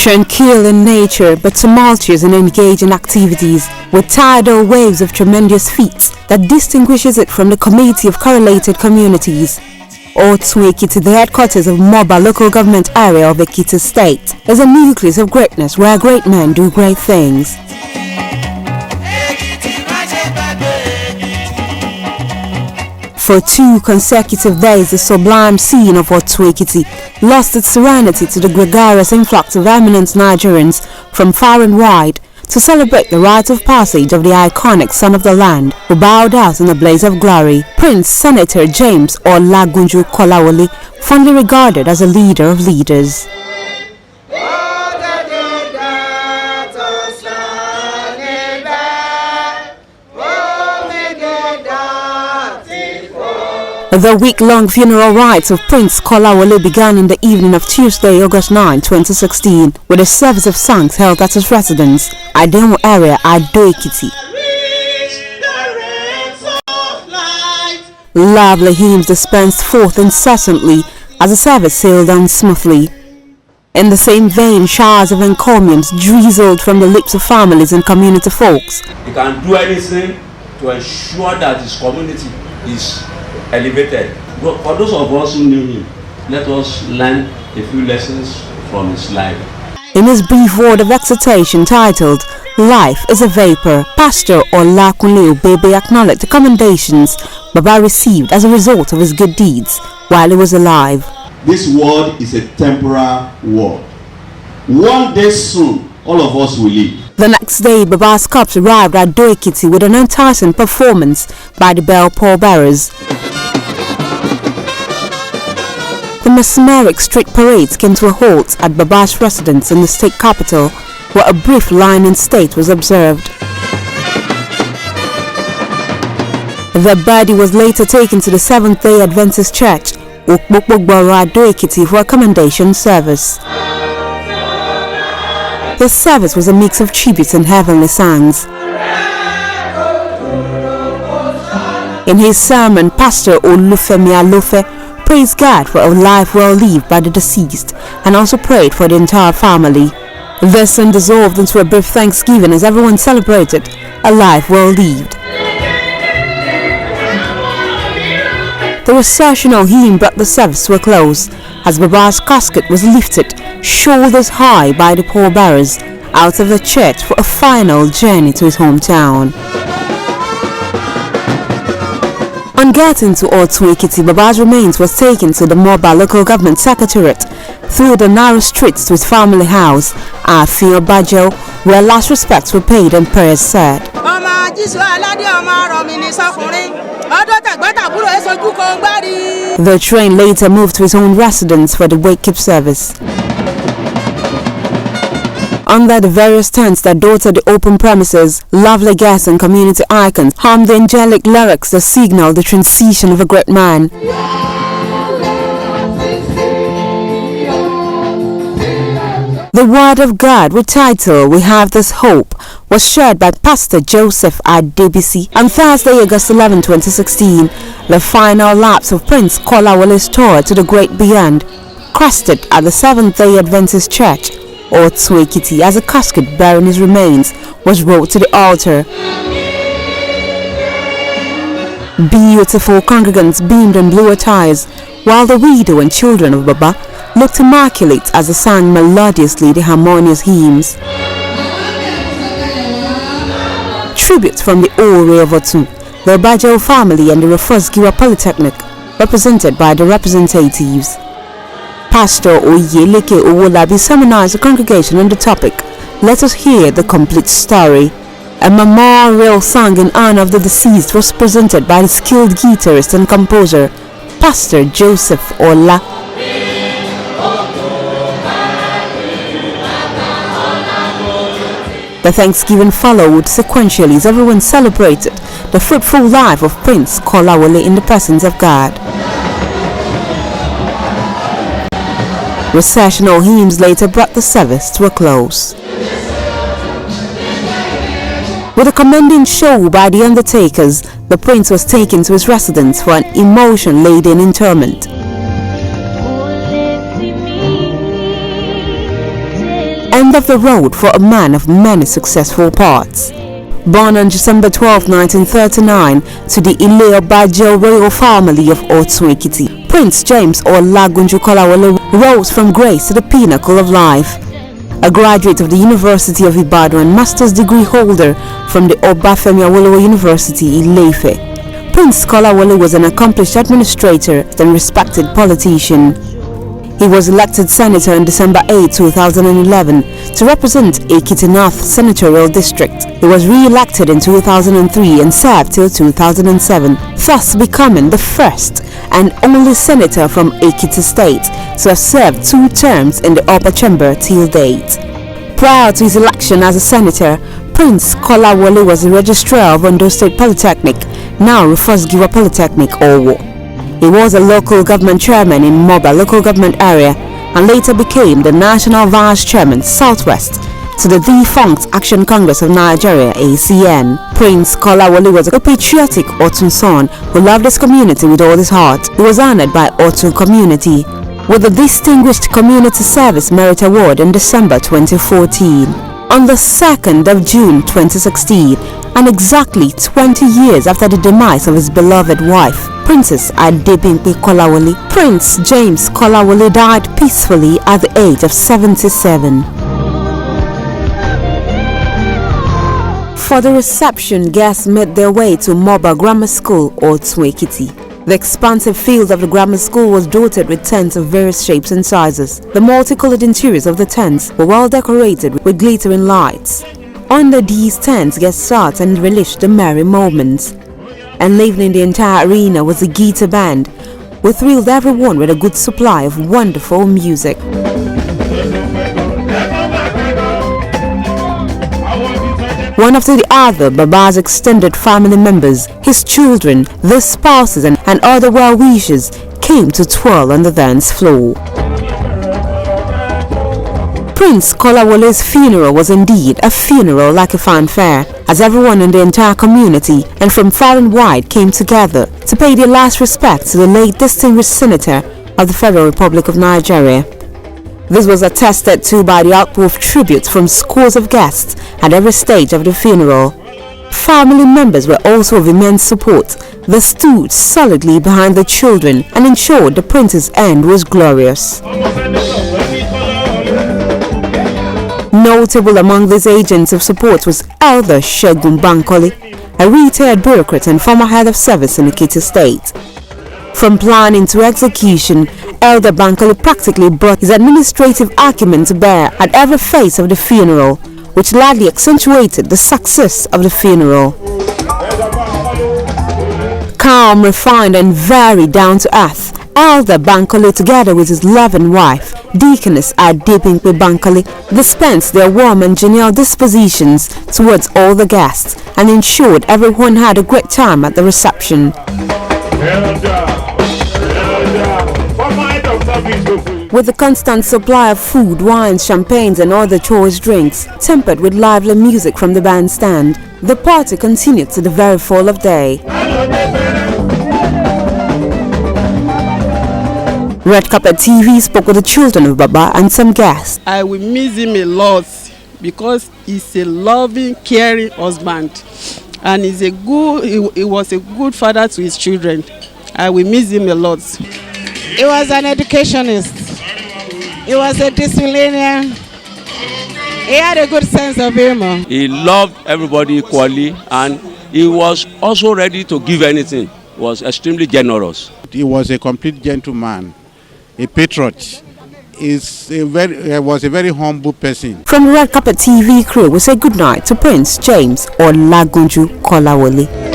Tranquil in nature but tumultuous and engaging activities, with tidal waves of tremendous feats that distinguishes it from the community of correlated communities. Otu Ekiti, the headquarters of Moba local government area of Ekiti State, is a nucleus of greatness where great men do great things. For 2 consecutive days, the sublime scene of Otu Ekiti lost its serenity to the gregarious influx of eminent Nigerians from far and wide to celebrate the rite of passage of the iconic son of the land who bowed out in a blaze of glory, Prince Senator James Olagunju Kolawole, fondly regarded as a leader of leaders. The week-long funeral rites of Prince Kolawole began in the evening of Tuesday, August 9, 2016, with a service of songs held at his residence, Adenwo area, Ado Ekiti. Lovely hymns dispensed forth incessantly as the service sailed on smoothly. In the same vein, showers of encomiums drizzled from the lips of families and community folks. He can do anything to ensure that his community is elevated. But for those of us who knew him, let us learn a few lessons from his life. In his brief word of exhortation titled "Life is a Vapor," Pastor Olagunju Bebe acknowledged the commendations Baba received as a result of his good deeds while he was alive. This world is a temporal world. One day soon, all of us will leave. The next day, Baba's corpse arrived at Ado Ekiti with an enticing performance by the bell pallbearers. The mesmeric street parades came to a halt at Baba's residence in the state capital, where a brief line in state was observed. The body was later taken to the Seventh-day Adventist Church, Okpokpogboro, Ado Ekiti, for a commendation service. The service was a mix of tributes and heavenly songs. In his sermon, Pastor Olufemi Alofe praised God for a life well lived by the deceased and also prayed for the entire family. This scene dissolved into a brief thanksgiving as everyone celebrated a life well lived. The recessional hymn brought the service to a close as Baba's casket was lifted shoulders high by the pallbearers out of the church for a final journey to his hometown. On getting to Otu Ekiti, Baba's remains was taken to the Moba local government secretariat through the narrow streets to his family house, Afin Obajo, where last respects were paid and prayers said. The train later moved to his own residence for the wake-up service. Under the various tents that dotted the open premises, lovely guests and community icons hummed the angelic lyrics that signaled the transition of a great man. The Word of God, with title "We Have This Hope," was shared by Pastor Joseph Adebisi on Thursday, August 11, 2016, the final lapse of Prince Kolawole's tour to the great beyond, crested at the Seventh-day Adventist Church, Otu Ekiti, as a casket bearing his remains was brought to the altar. Beautiful congregants beamed in blue attires, while the widow and children of Baba looked immaculate as they sang melodiously the harmonious hymns. Tributes from the Ore of Otu, the Obajo family and the Rufusgiwa Polytechnic, represented by the representatives. Pastor Oyeleke Owolabi summarized the congregation on the topic, "Let us hear the complete story." A memorial song in honor of the deceased was presented by the skilled guitarist and composer, Pastor Joseph Ola. The Thanksgiving followed sequentially as everyone celebrated the fruitful life of Prince Kolawole in the presence of God. Recessional hymns later brought the service to a close. With a commending show by the undertakers, the prince was taken to his residence for an emotion-laden interment. end of the road for a man of many successful parts. Born on December 12, 1939 to the Ile-Obaje royal family of Otun-Ekiti, Prince James Olagunju Kolawole rose from grace to the pinnacle of life. A graduate of the University of Ibadan and master's degree holder from the Obafemi Awolowo University, Ile-Ife, Prince Kolawole was an accomplished administrator and respected politician. He was elected senator on December 8, 2011 to represent Ekiti North Senatorial District. He was re-elected in 2003 and served till 2007, thus becoming the first and only senator from Ekiti State to have served 2 terms in the upper chamber till date. Prior to his election as a senator, Prince Kolawole was the registrar of Ondo State Polytechnic, now Rufus-Giwa Polytechnic, Owo. He was a local government chairman in Moba local government area and later became the national vice chairman Southwest to the defunct Action Congress of Nigeria (ACN). Prince Kolawole was a patriotic Otun son who loved his community with all his heart. He was honored by Otun community with the Distinguished Community Service Merit Award in December 2014. On the 2nd of June 2016, and exactly 20 years after the demise of his beloved wife, Princess Adebimpe Kolawole, Prince James Kolawole died peacefully at the age of 77. For the reception, guests made their way to Moba Grammar School, Otun-Ekiti. The expansive field of the grammar school was dotted with tents of various shapes and sizes. The multicolored interiors of the tents were well decorated with glittering lights. Under these tents, guests sat and relished the merry moments. And leaving the entire arena was the guitar band, who thrilled everyone with a good supply of wonderful music. One after the other, Baba's extended family members, his children, their spouses and other well-wishers came to twirl on the dance floor. Prince Kolawole's funeral was indeed a funeral like a fanfare, as everyone in the entire community and from far and wide came together to pay their last respects to the late distinguished senator of the Federal Republic of Nigeria. This was attested to by the outpour of tributes from scores of guests at every stage of the funeral. Family members were also of immense support. They stood solidly behind the children and ensured the prince's end was glorious. Notable among these agents of support was Elder Segun Bankole, a retired bureaucrat and former head of service in Ekiti State. From planning to execution, Elder Bankole practically brought his administrative acumen to bear at every phase of the funeral, which largely accentuated the success of the funeral. Calm, refined and very down to earth, Elder Bankole, together with his loving wife, Deaconess Adebimpe Bankole, dispensed their warm and genial dispositions towards all the guests and ensured everyone had a great time at the reception. With the constant supply of food, wines, champagnes and other choice drinks, tempered with lively music from the bandstand, the party continued to the very fall of day. Red Carpet TV spoke with the children of Baba and some guests. I will miss him a lot because he's a loving, caring husband and he was a good father to his children. I will miss him a lot. He was an educationist. He was a disciplinarian. He had a good sense of humor. He loved everybody equally and he was also ready to give anything. He was extremely generous. He was a complete gentleman, a patriot. He was a very humble person. From the Red Carpet TV crew, we say goodnight to Prince James Olagunju Kolawole.